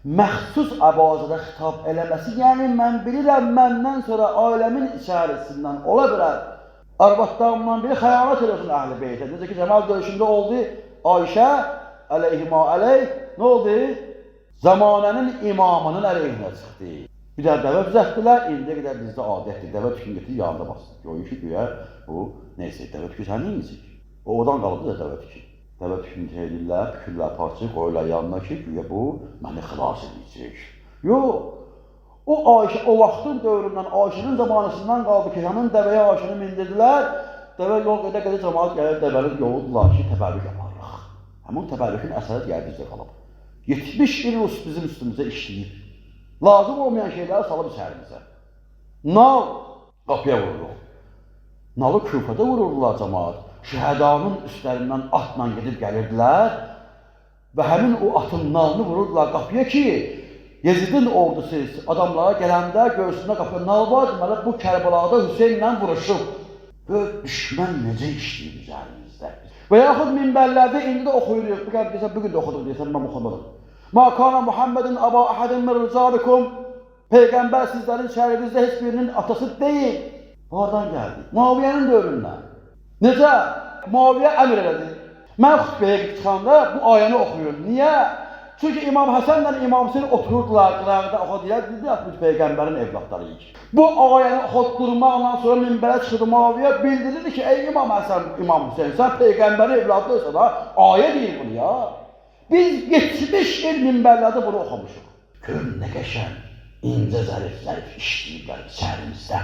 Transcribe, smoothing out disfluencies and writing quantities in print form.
məxsus əbazada xitab eləməsi, yəni mən bilirəm, məndən sonra aləmin içərisindən ola bilər. Arvadlarımdan biri xəyanət eləsin əhl-i beytə. Necə ki, Cəmal döyüşündə oldu, Ayşə əleyhimə əleyh, nə oldu? Zamanənin imamının əleyhinə çıxdı. Bir də dəvə düzəltdilər, indi qədər bizdə adətdir. Dəvə tükünü getirdi, yanında bastı. Görün ki, güya bu, neysə, dəvə tükü sən neyəcək? O, odan qalıbdı da dəvə tükü. Dəvə tükünü tehlirlər, tükürlər parçayı, qoyurlar yanına ki, güya bu, məni xilas edəcək. Yox, o Ayşə, o vaxtın dövründən, Ayşənin zamanəsindən qaldı ki, həmin dəvəyə Ayşəni mindirdilər, dəvə yol qədər cəmaat gəlir, dəvəli yoldular ki, təbərrük yaparıq. Həmin təbərrükin əsəri gəldikcə qalıb. 70 il Rus bizim üstümüzə işləyib. Lazım olmayan şeyləri salıb içərimizə. Nal qapıya vurulur. Nalı küfədə vururlar cəmaat. Şəhədanın üstlərindən atla gedib gəlirdilər və həmin o atın nalını vururdular qapıya ki, Yezidin ordusu adamlara gələndə göğsündə qapıya nal var, deməli bu Kərbalada Hüseynlə vuruşub. Böyük düşmən necə işləyir üzərimizdə. Və yaxud minbərlərdə indi də oxuyuruq. Bugün də oxuduq deyəsən, mən oxumadım. Ma kana Muhammedin aba ahadin min rizalikum. Peyğəmbər sizlərin şəhərinizdə heç birinin atası deyil. Oradan gəldi. Muaviyyənin dövründən. Necə? Muaviyyə əmr elədi. Mən xütbəyə çıxanda bu ayəni oxuyurum. Niyə? Çünki İmam Həsənlə İmam Hüseyin otururdular, qırağda oxudular, dedi ki, Peyğəmbərin evlatlarıyıq. Bu ayəni oxutdurmaqla sonra minbərə çıxdı Muaviyyə, bildirirdi ki, ey İmam Həsən, İmam Hüseyin, sən Peyğəmbərin evlatlarıysa da ayə deyil bunu ya. Biz 75 il minbərlərdə bunu oxumuşuq. Görün nə qəşəng, incə zərif işləyiblər içərimizdə.